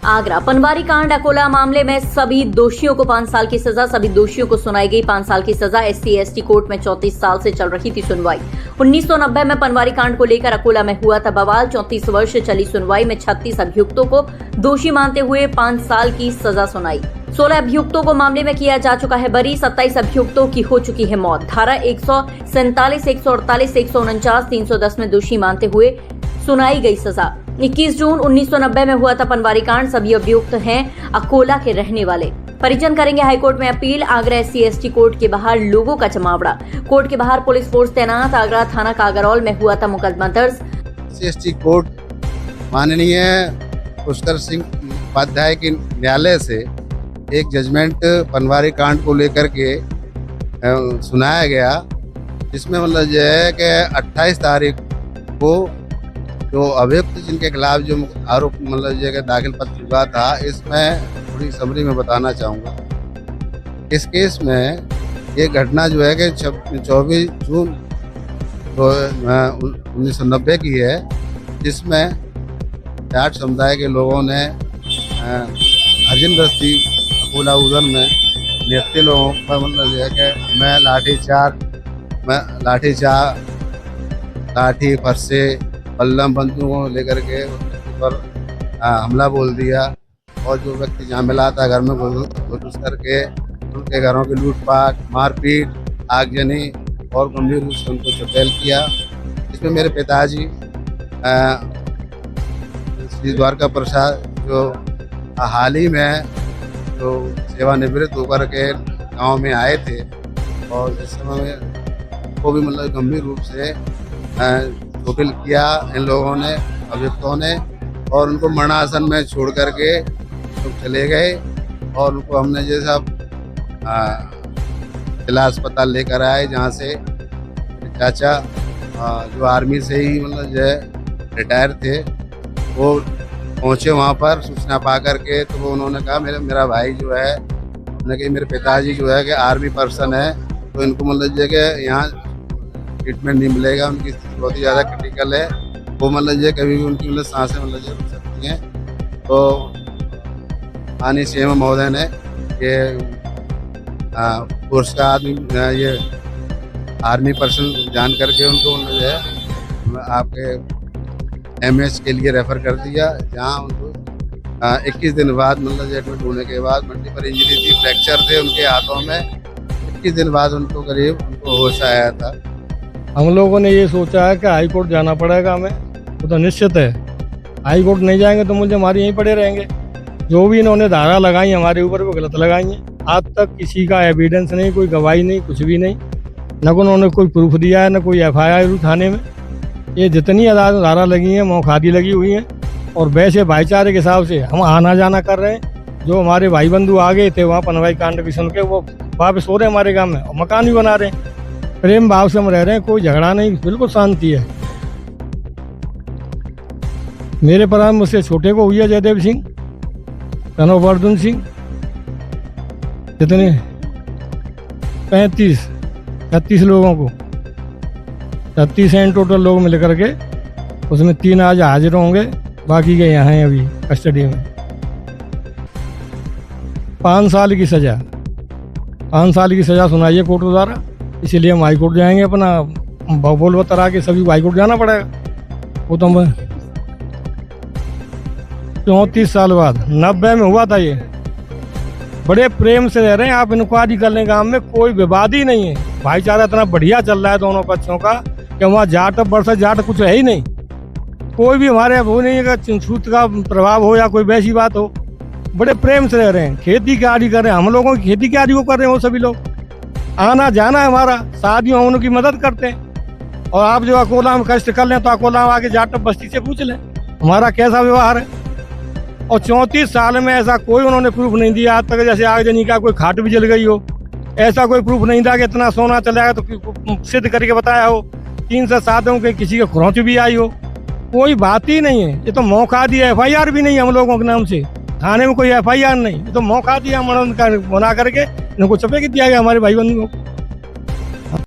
आगरा पनवारी कांड अकोला मामले में सभी दोषियों को 5 साल की सजा। सभी दोषियों को सुनाई गई 5 साल की सजा। SC/ST कोर्ट में 34 साल से चल रही थी सुनवाई। 1990 में पनवारी कांड को लेकर अकोला में हुआ था बवाल। 34 वर्ष चली सुनवाई में 36 अभियुक्तों को दोषी मानते हुए 5 साल की सजा सुनाई। 16 अभियुक्तों को मामले में किया जा चुका है बरी। 27 अभियुक्तों की हो चुकी है मौत। धारा 147, 148, 149, 310 में दोषी मानते हुए सुनाई गई सजा। 21 जून 1990 में हुआ था पनवारी कांड। सभी अभियुक्त हैं अकोला के रहने वाले। परिजन करेंगे हाईकोर्ट में अपील। आगरा SC/ST कोर्ट के बाहर लोगों का जमावड़ा। कोर्ट के बाहर पुलिस फोर्स तैनात। आगरा थाना कागरौल में हुआ था मुकदमा दर्ज। SC/ST कोर्ट माननीय पुष्कर सिंह उपाध्याय के न्यायालय से एक जजमेंट पनवारी कांड को लेकर के सुनाया गया, जिसमें मतलब जो है कि 28 तारीख को जो अभियुक्त जिनके खिलाफ जो आरोप मतलब जो है दाखिल पत्र हुआ था, इसमें थोड़ी समरी में बताना चाहूँगा। इस केस में ये घटना जो है कि 24 जून 1990 की है, जिसमें जाट समुदाय के लोगों ने हरिजन बस्ती अकोला उधर में निहत्ते लोगों पर मतलब जो है कि मैं लाठी फरसे पल्लम बंदूकों लेकर के उस पर हमला बोल दिया, और जो व्यक्ति जहाँ मिला था घर में घुस करके उनके घरों की लूटपाट, मारपीट, आगजनी और गंभीर रूप से उनको चपेल किया। इसमें मेरे पिताजी श्री द्वारका प्रसाद जो हाल ही में जो सेवानिवृत्त होकर के गांव में आए थे, और जिस समय में वो भी मतलब गंभीर रूप से चोटिल किया इन लोगों ने, अभियुक्तों ने, और उनको मरणासन में छोड़ करके तो चले गए। और उनको हमने जैसा जिला अस्पताल लेकर आए, जहाँ से चाचा जो आर्मी से ही मतलब जो है रिटायर थे, वो पहुँचे वहाँ पर सूचना पा करके। तो वो उन्होंने कहा मेरा भाई जो है, उन्होंने कहा मेरे पिताजी जो है कि आर्मी पर्सन है, तो इनको मतलब जो है कि यहाँ ट्रीटमेंट नहीं मिलेगा, उनकी स्थिति बहुत ही ज़्यादा क्रिटिकल है। वो मतलब जो कभी भी उनकी मतलब सांसें मतलब जो रुक सकती हैं। तो माननीय CM महोदय ने ये फोर्स का आदमी ये आर्मी पर्सन जान करके उनको जो है आपके MS के लिए रेफ़र कर दिया, जहाँ उनको 21 दिन बाद मतलब एडमिट होने के बाद मल्टीपल इंजरी थी, फ्रैक्चर थे उनके हाथों में। 21 दिन बाद उनको करीब होश आया था। हम लोगों ने ये सोचा है कि हाई कोर्ट जाना पड़ेगा हमें, वो तो निश्चित है। हाई कोर्ट नहीं जाएंगे तो मुझे हमारे यहीं पड़े रहेंगे। जो भी इन्होंने धारा लगाई हमारे ऊपर वो गलत लगाई हैं। आज तक किसी का एविडेंस नहीं, कोई गवाही नहीं, कुछ भी नहीं, न को उन्होंने कोई प्रूफ दिया है, न कोई FIR थाने में। ये जितनी धारा लगी हैं मौखादी लगी हुई हैं, और वैसे भाईचारे के हिसाब से हम आना जाना कर रहे हैं। जो हमारे भाई बंधु आ गए थे वहाँ पनवारी कांड की सुन के, वो वापस हो रहे हैं हमारे गाँव में और मकान भी बना रहे हैं। प्रेम भाव से हम रह रहे हैं, कोई झगड़ा नहीं, बिल्कुल शांति है। मेरे पर मुझसे छोटे को हुई है जयदेव सिंह, अर्जुन सिंह, कितने 35 लोगों को, 36 हैं टोटल लोग मिल करके। उसमें 3 आज हाजिर होंगे, बाकी के यहाँ हैं अभी कस्टडी में। 5 साल की सजा, 5 साल की सजा सुनाई है कोर्ट द्वारा, इसीलिए हम हाई कोर्ट जाएंगे। अपना बोल बतरा के सभी हाई कोर्ट जाना पड़ेगा। वो तो 34 साल बाद 90 में हुआ था। ये बड़े प्रेम से रह रहे हैं। आप इंक्वायरी कर लें, गाँव में कोई विवाद ही नहीं है। भाईचारा इतना बढ़िया चल रहा है दोनों पक्षों का कि वहाँ जाट वर्सेस जाट कुछ है ही नहीं। कोई भी हमारे वो नहीं है कि छूत का प्रभाव हो या कोई वैसी बात हो। बड़े प्रेम से रह रहे हैं। खेती की आड़ी कर रहे हैं, हम लोगों की खेती की आड़ी को कर रहे हैं वो सभी लोग। आना जाना है हमारा, शादियों में उनकी मदद करते हैं। और आप जो अकोला में कष्ट कर लें तो अकोला में आके जाट बस्ती से पूछ लें हमारा कैसा व्यवहार है। और 34 साल में ऐसा कोई उन्होंने प्रूफ नहीं दिया आज तक। जैसे आगजनी का कोई खाट भी जल गई हो, ऐसा कोई प्रूफ नहीं था कि इतना सोना चला है तो सिद्ध करके बताया हो। 3 से 7 के किसी के खुरौच भी आई हो, कोई बात ही नहीं है। ये तो मौका दिया, FIR भी नहीं हम लोगों के नाम से, थाने में कोई FIR नहीं। ये तो मौका दिया बना करके इनको चपेट दिया गया हमारे भाई बंधुओं को।